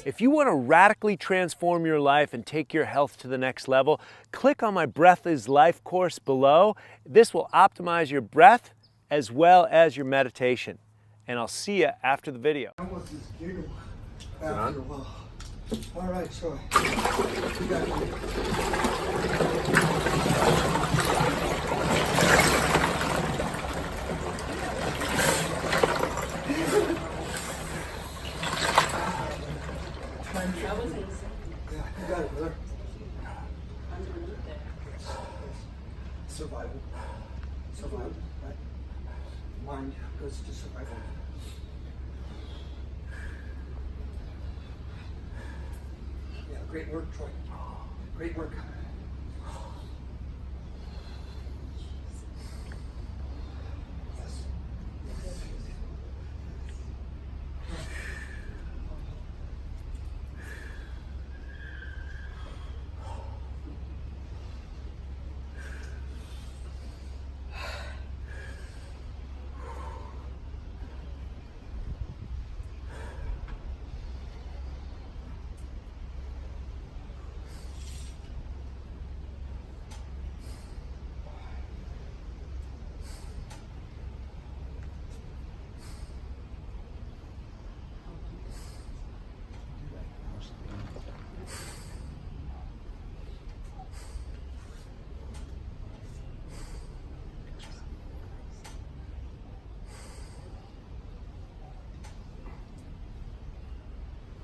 If you want to radically transform your life and take your health to the next level, click on my Breath is Life course below. This will optimize your breath as well as your meditation. And I'll see you after the video. All right, so you got you got it, brother. Survival. Survival, right? Mind goes to survival. Yeah, great work, Troy. Great work. Yes.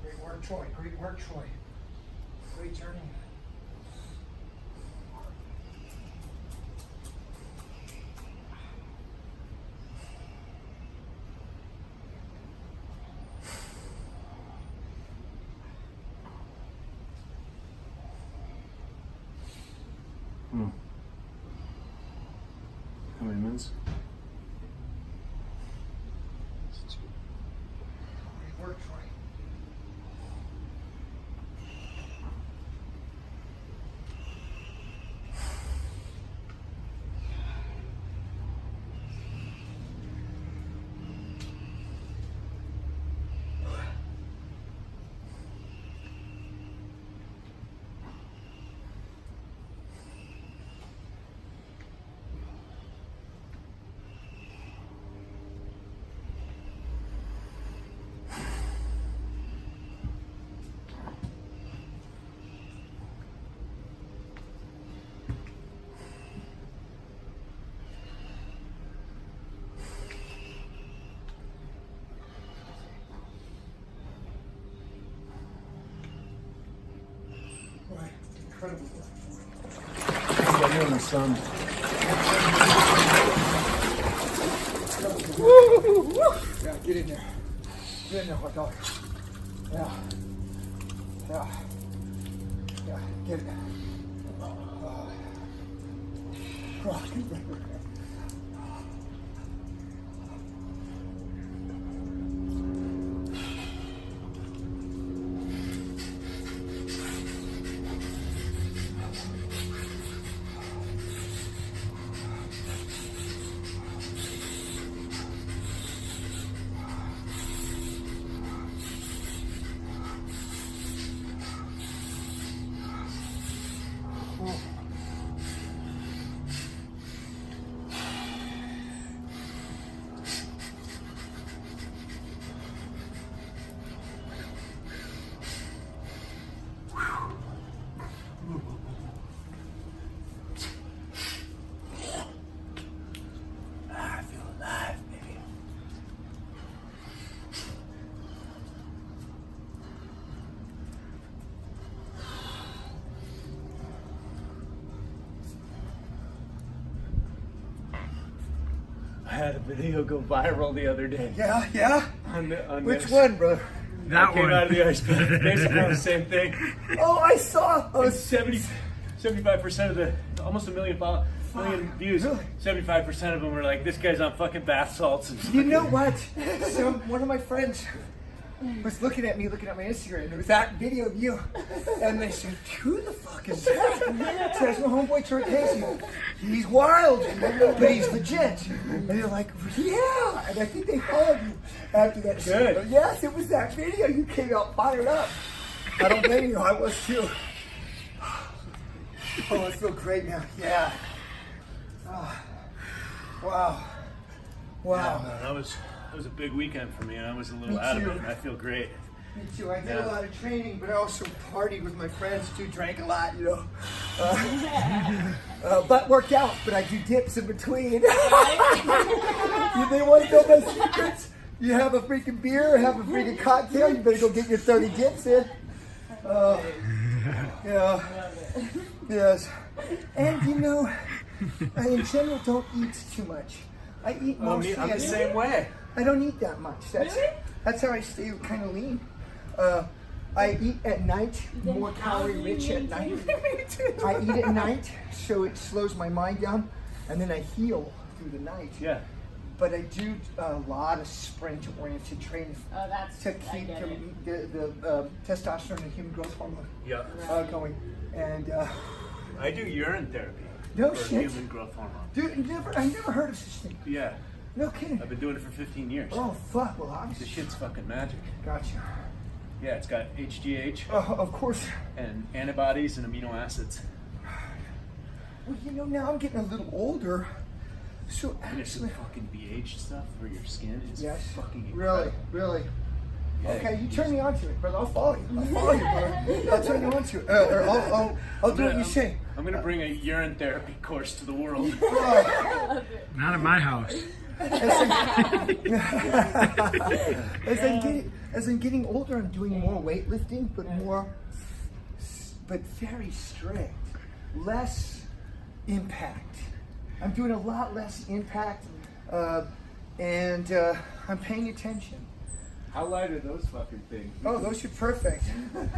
Great work, Troy. Great work, Troy. Great journey. How many minutes? Great work, Troy. Right. Incredible work. You're in the sun. Yeah, get in there. Get in there, hot dog. Yeah. Yeah. Yeah, get it. I had a video go viral the other day. Yeah, yeah? On Which this. one, brother? That came out of the ice pack. Basically the same thing. Oh, I saw. It's 75% of the, almost a million views. Really? 75% of them were like, this guy's on fucking bath salts. And You know what? So one of my friends was looking at my Instagram. There was that video of you. And they said, who the fuck is that? So that's my homeboy Troy Casey. He's wild, but he's legit. And they're like, yeah. And I think they followed you after that. Good. But yes, it was that video. You came out fired up. I don't blame you. I was too. Oh, I feel great now. Yeah. Oh, wow. Wow. Yeah, that was a big weekend for me, and I was a little Me out of too. it, and I feel great. Me too. I did a lot of training, but I also partied with my friends too. Drank a lot, you know. But worked out. But I do dips in between. They want to know my secrets. You have a freaking beer, have a freaking cocktail. You better go get your 30 dips in. Yeah. Yes. And you know, I in general don't eat too much. I eat mostly. I'm the same way. I don't eat that much. That's how I stay kind of lean. I eat at night, more calorie rich at night. I eat at night, so it slows my mind down, and then I heal through the night. Yeah. But I do a lot of sprint-oriented training to keep the testosterone and human growth hormone going. And I do urine therapy no for shit. human growth hormone. Dude, I never heard of such thing. Yeah. No kidding. I've been doing it for 15 years. Oh fuck! Well, obviously. This shit's fucking magic. Gotcha. Yeah, it's got HGH Of course. and antibodies and amino acids. Well, you know, now I'm getting a little older, so And it's some actually. fucking BH stuff for your skin is Yes. fucking Really, incredible. really. Yeah, Okay, you turn me on to it, brother. I'll follow you. I'll follow you, brother. I'll turn you on to it. Or I'll do what you say. I'm gonna bring a urine therapy course to the world. Not at my house. As I'm getting older, I'm doing more weightlifting, but very strict, less impact. I'm doing a lot less impact, and I'm paying attention. How light are those fucking things? Oh, those are perfect.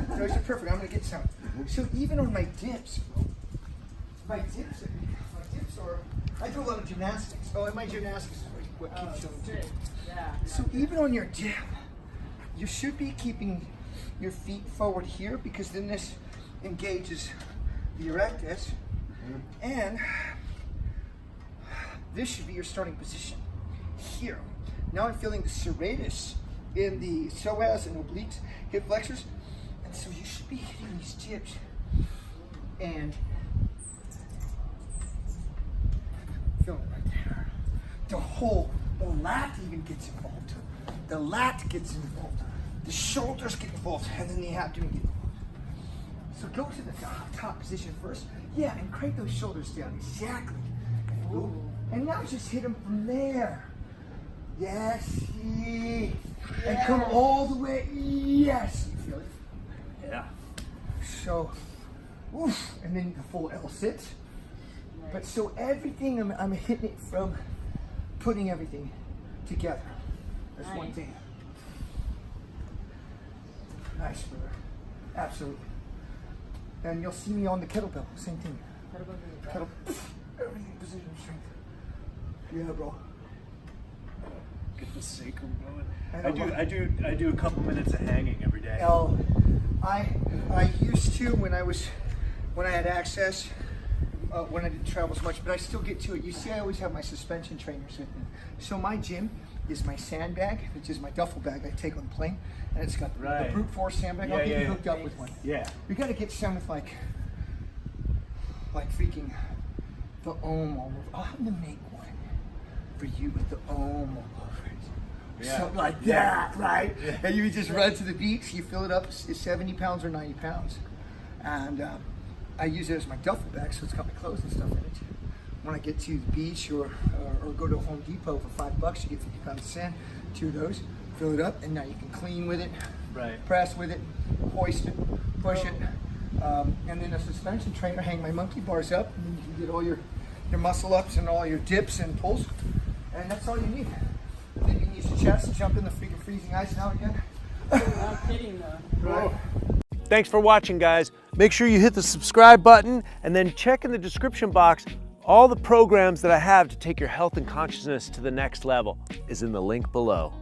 Those are perfect. I'm gonna get some. So even on my dips, bro, my dips are. I do a lot of gymnastics. Oh, and my gymnastics is what keeps you too. So even on your dip, you should be keeping your feet forward here because then this engages the erectus, and this should be your starting position here. Now I'm feeling the serratus in the psoas and obliques, hip flexors, and so you should be hitting these dips and feeling it right there. The lat even gets involved. The lat gets involved. The shoulders get involved, and then the abdomen get involved. So go to the top position first. Yeah, and crank those shoulders down. Exactly. And now just hit them from there. Yes. And come all the way. Yes. You feel it? Yeah. So, oof. And then the full L sit. But so everything, I'm hitting it from putting everything together. That's one thing. Nice, brother. Absolutely. And you'll see me on the kettlebell. Same thing. Kettlebell. Everything position strength. Yeah, bro. Get the sacrum going. I I do a couple minutes of hanging every day. Oh, I used to when I had access. When I didn't travel so much, but I still get to it. You see, I always have my suspension trainers with me. So my gym is my sandbag, which is my duffel bag I take on the plane, and it's got the brute force sandbag. I'll get you hooked up with one. Yeah. We got to get some with like freaking the ohm all over. I'll have to make one for you with the ohm all over it. Yeah. Something like that, right? Yeah. And you just run to the beach, you fill it up, it's 70 pounds or 90 pounds. And I use it as my duffel bag, so it's got my clothes and stuff in it. When I get to the beach or go to Home Depot for $5, you get 50 pounds of sand, 2 of those, fill it up, and now you can clean with it, press with it, hoist it, push it, and then a suspension trainer, hang my monkey bars up, and then you can get all your muscle ups and all your dips and pulls, and that's all you need. Then you can use your chest and jump in the freaking freezing ice now again. Not kidding though. Right. Thanks for watching, guys. Make sure you hit the subscribe button and then check in the description box. All the programs that I have to take your health and consciousness to the next level is in the link below.